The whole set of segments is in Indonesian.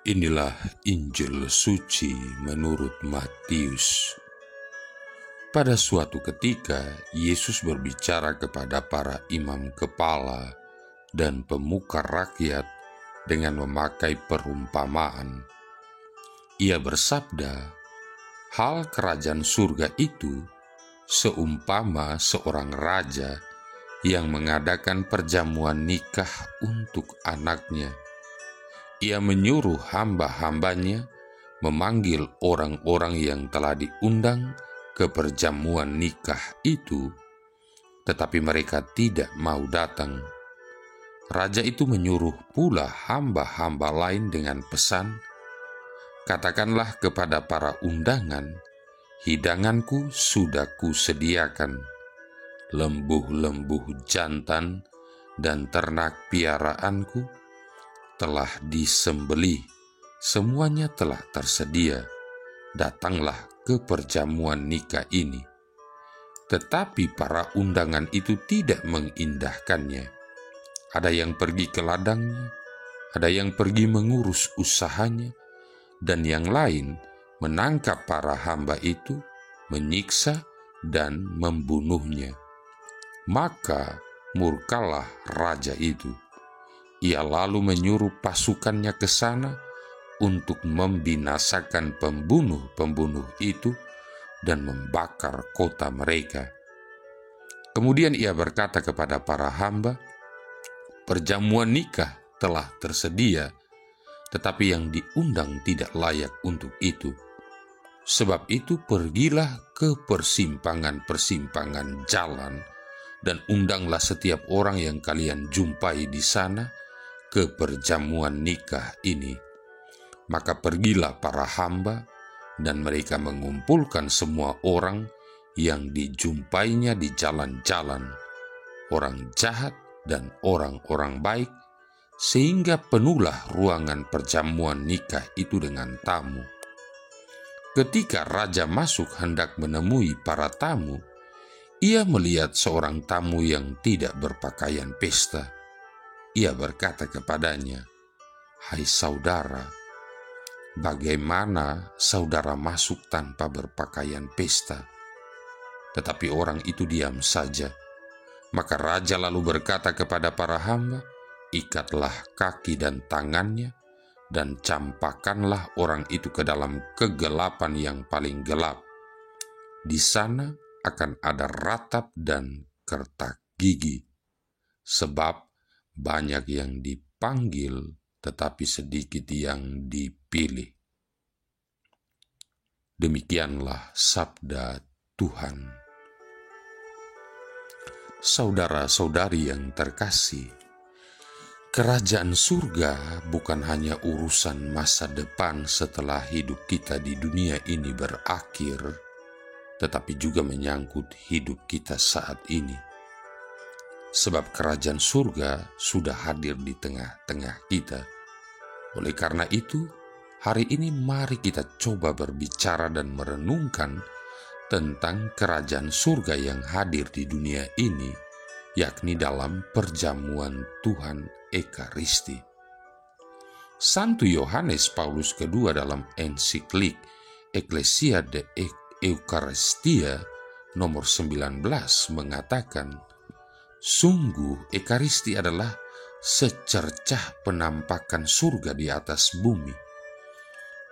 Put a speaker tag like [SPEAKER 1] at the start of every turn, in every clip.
[SPEAKER 1] Inilah Injil suci menurut Matius. Pada suatu ketika, Yesus berbicara kepada para imam kepala dan pemuka rakyat dengan memakai perumpamaan. Ia bersabda, "Hal kerajaan surga itu seumpama seorang raja yang mengadakan perjamuan nikah untuk anaknya. Ia menyuruh hamba-hambanya memanggil orang-orang yang telah diundang ke perjamuan nikah itu, tetapi mereka tidak mau datang. Raja itu menyuruh pula hamba-hamba lain dengan pesan, 'Katakanlah kepada para undangan, hidanganku sudah kusediakan. Lembu-lembu jantan dan ternak piaraanku telah disembelih, semuanya telah tersedia. Datanglah ke perjamuan nikah ini.' Tetapi para undangan itu tidak mengindahkannya. Ada yang pergi ke ladangnya, ada yang pergi mengurus usahanya, dan yang lain menangkap para hamba itu, menyiksa dan membunuhnya. Maka murkalah raja itu. Ia lalu menyuruh pasukannya ke sana untuk membinasakan pembunuh-pembunuh itu dan membakar kota mereka. Kemudian ia berkata kepada para hamba, 'Perjamuan nikah telah tersedia, tetapi yang diundang tidak layak untuk itu. Sebab itu pergilah ke persimpangan-persimpangan jalan dan undanglah setiap orang yang kalian jumpai di sana ke perjamuan nikah ini.' Maka pergilah para hamba, dan mereka mengumpulkan semua orang yang dijumpainya di jalan-jalan, orang jahat dan orang-orang baik, sehingga penuhlah ruangan perjamuan nikah itu dengan tamu. Ketika raja masuk hendak menemui para tamu, ia melihat seorang tamu yang tidak berpakaian pesta. Ia berkata kepadanya, 'Hai saudara, bagaimana saudara masuk tanpa berpakaian pesta?' Tetapi orang itu diam saja. Maka raja lalu berkata kepada para hamba, 'Ikatlah kaki dan tangannya, dan campakkanlah orang itu ke dalam kegelapan yang paling gelap. Di sana akan ada ratap dan kertak gigi, sebab banyak yang dipanggil, tetapi sedikit yang dipilih.' Demikianlah sabda Tuhan. Saudara-saudari yang terkasih, kerajaan surga bukan hanya urusan masa depan setelah hidup kita di dunia ini berakhir, tetapi juga menyangkut hidup kita saat ini. Sebab kerajaan surga sudah hadir di tengah-tengah kita. Oleh karena itu, hari ini mari kita coba berbicara dan merenungkan tentang kerajaan surga yang hadir di dunia ini, yakni dalam perjamuan Tuhan Ekaristi. Santo Yohanes Paulus II dalam ensiklik Ecclesia de Eucharistia nomor 19 mengatakan, "Sungguh Ekaristi adalah secercah penampakan surga di atas bumi.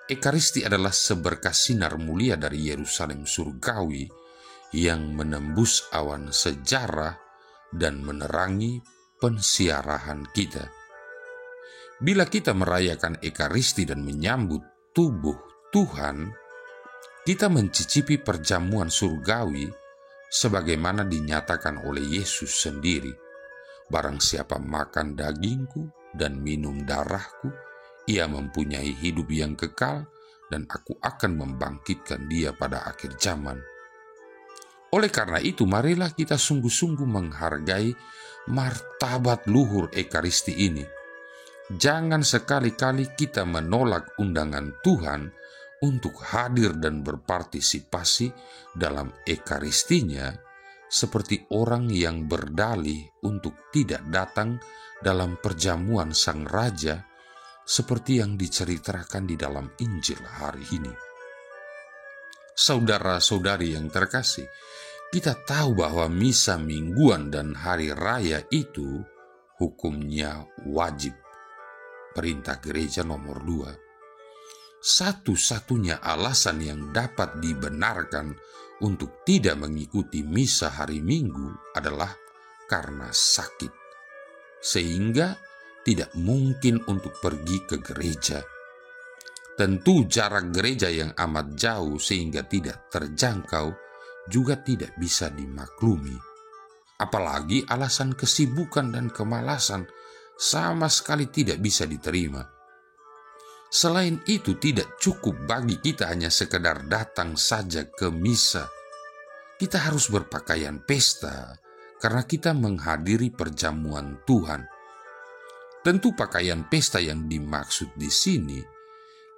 [SPEAKER 1] Ekaristi adalah seberkas sinar mulia dari Yerusalem surgawi yang menembus awan sejarah dan menerangi pensiarahan kita. Bila kita merayakan Ekaristi dan menyambut tubuh Tuhan, kita mencicipi perjamuan surgawi sebagaimana dinyatakan oleh Yesus sendiri. Barang siapa makan dagingku dan minum darahku, ia mempunyai hidup yang kekal, dan aku akan membangkitkan dia pada akhir zaman. Oleh karena itu, marilah kita sungguh-sungguh menghargai martabat luhur Ekaristi ini. Jangan sekali-kali kita menolak undangan Tuhan untuk hadir dan berpartisipasi dalam Ekaristinya, seperti orang yang berdalih untuk tidak datang dalam perjamuan Sang Raja seperti yang diceritakan di dalam Injil hari ini. Saudara-saudari yang terkasih, kita tahu bahwa misa mingguan dan hari raya itu hukumnya wajib. Perintah gereja nomor 2. Satu-satunya alasan yang dapat dibenarkan untuk tidak mengikuti misa hari Minggu adalah karena sakit, sehingga tidak mungkin untuk pergi ke gereja. Tentu jarak gereja yang amat jauh sehingga tidak terjangkau juga tidak bisa dimaklumi. Apalagi alasan kesibukan dan kemalasan sama sekali tidak bisa diterima. Selain itu, tidak cukup bagi kita hanya sekedar datang saja ke misa. Kita harus berpakaian pesta karena kita menghadiri perjamuan Tuhan. Tentu pakaian pesta yang dimaksud di sini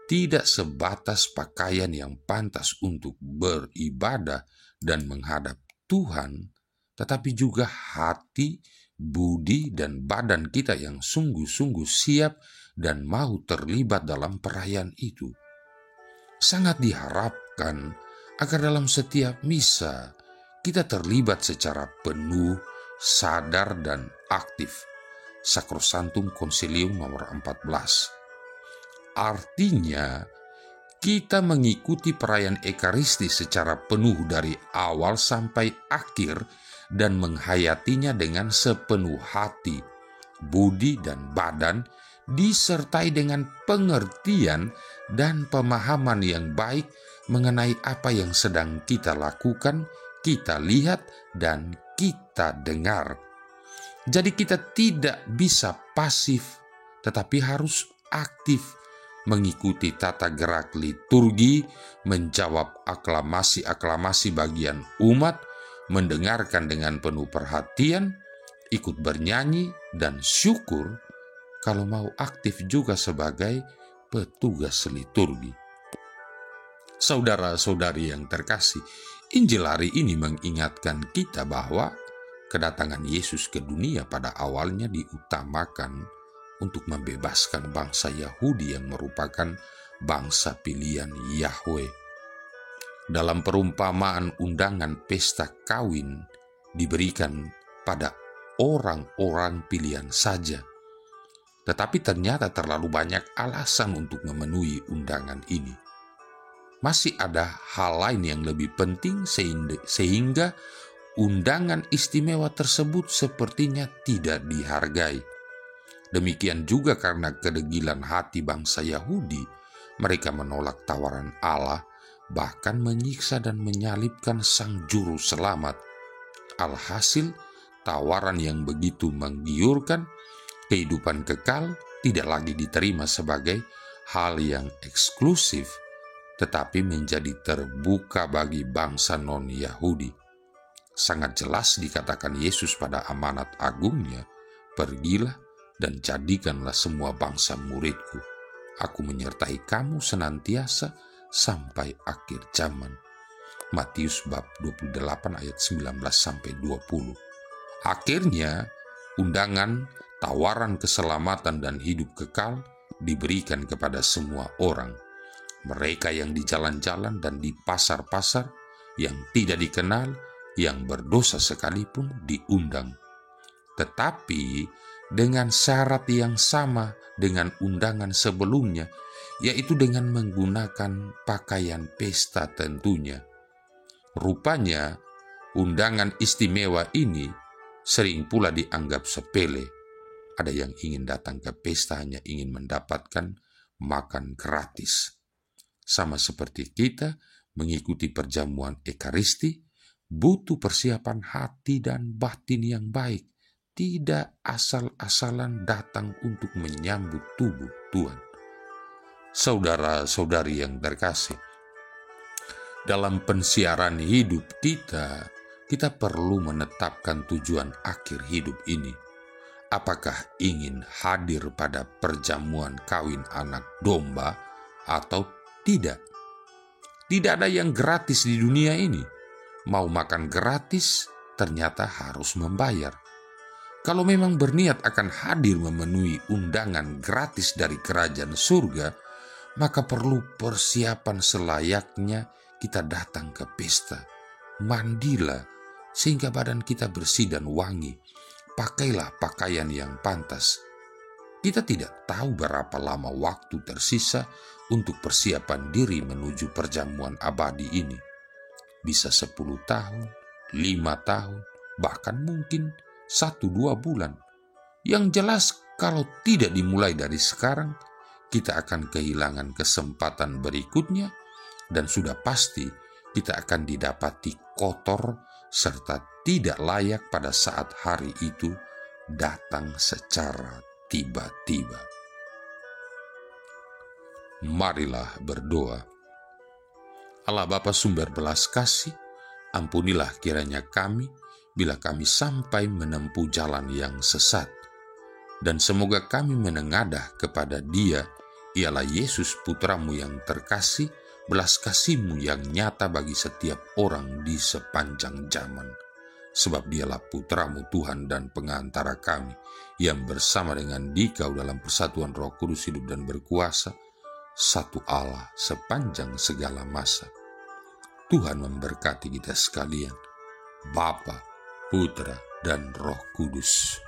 [SPEAKER 1] tidak sebatas pakaian yang pantas untuk beribadah dan menghadap Tuhan, tetapi juga hati, budi, dan badan kita yang sungguh-sungguh siap dan mau terlibat dalam perayaan itu. Sangat diharapkan agar dalam setiap misa kita terlibat secara penuh, sadar, dan aktif. Sacrosanctum Concilium nomor 14. Artinya, kita mengikuti perayaan Ekaristi secara penuh dari awal sampai akhir dan menghayatinya dengan sepenuh hati, budi, dan badan, disertai dengan pengertian dan pemahaman yang baik mengenai apa yang sedang kita lakukan, kita lihat, dan kita dengar. Jadi kita tidak bisa pasif, tetapi harus aktif, mengikuti tata gerak liturgi, menjawab aklamasi-aklamasi bagian umat, mendengarkan dengan penuh perhatian, ikut bernyanyi dan syukur, kalau mau aktif juga sebagai petugas liturgi. Saudara-saudari yang terkasih, Injil hari ini mengingatkan kita bahwa kedatangan Yesus ke dunia pada awalnya diutamakan untuk membebaskan bangsa Yahudi yang merupakan bangsa pilihan Yahweh. Dalam perumpamaan undangan pesta kawin diberikan pada orang-orang pilihan saja. Tetapi ternyata terlalu banyak alasan untuk memenuhi undangan ini. Masih ada hal lain yang lebih penting sehingga undangan istimewa tersebut sepertinya tidak dihargai. Demikian juga karena kedegilan hati bangsa Yahudi, mereka menolak tawaran Allah, bahkan menyiksa dan menyalibkan Sang Juru Selamat. Alhasil, tawaran yang begitu menggiurkan, kehidupan kekal tidak lagi diterima sebagai hal yang eksklusif, tetapi menjadi terbuka bagi bangsa non-Yahudi. Sangat jelas dikatakan Yesus pada amanat agungnya, "Pergilah dan jadikanlah semua bangsa muridku. Aku menyertai kamu senantiasa sampai akhir zaman." Matius bab 28 ayat 19-20. Akhirnya, undangan, tawaran keselamatan dan hidup kekal diberikan kepada semua orang. Mereka yang di jalan-jalan dan di pasar-pasar, yang tidak dikenal, yang berdosa sekalipun diundang. Tetapi dengan syarat yang sama dengan undangan sebelumnya, yaitu dengan menggunakan pakaian pesta tentunya. Rupanya, undangan istimewa ini sering pula dianggap sepele. Ada yang ingin datang ke pesta hanya ingin mendapatkan makan gratis. Sama seperti kita mengikuti perjamuan Ekaristi, butuh persiapan hati dan batin yang baik. Tidak asal-asalan datang untuk menyambut tubuh Tuhan. Saudara-saudari yang terkasih, dalam pensiaran hidup kita perlu menetapkan tujuan akhir hidup ini. Apakah ingin hadir pada perjamuan kawin anak domba atau tidak? Tidak ada yang gratis di dunia ini. Mau makan gratis, ternyata harus membayar. Kalau memang berniat akan hadir memenuhi undangan gratis dari kerajaan surga, maka perlu persiapan selayaknya kita datang ke pesta. Mandilah sehingga badan kita bersih dan wangi. Pakailah pakaian yang pantas. Kita tidak tahu berapa lama waktu tersisa untuk persiapan diri menuju perjamuan abadi ini. Bisa 10 tahun, 5 tahun, bahkan mungkin 1-2 bulan. Yang jelas kalau tidak dimulai dari sekarang, kita akan kehilangan kesempatan berikutnya dan sudah pasti kita akan didapati kotor serta tidak layak pada saat hari itu datang secara tiba-tiba. Marilah berdoa. Allah Bapa sumber belas kasih, ampunilah kiranya kami bila kami sampai menempuh jalan yang sesat. Dan semoga kami menengadah kepada Dia, ialah Yesus Putramu yang terkasih, belas kasih-Mu yang nyata bagi setiap orang di sepanjang zaman. Sebab Dialah Putramu Tuhan dan pengantara kami, yang bersama dengan Dikau dalam persatuan Roh Kudus hidup dan berkuasa, satu Allah sepanjang segala masa. Tuhan memberkati kita sekalian, Bapa, Putra, dan Roh Kudus.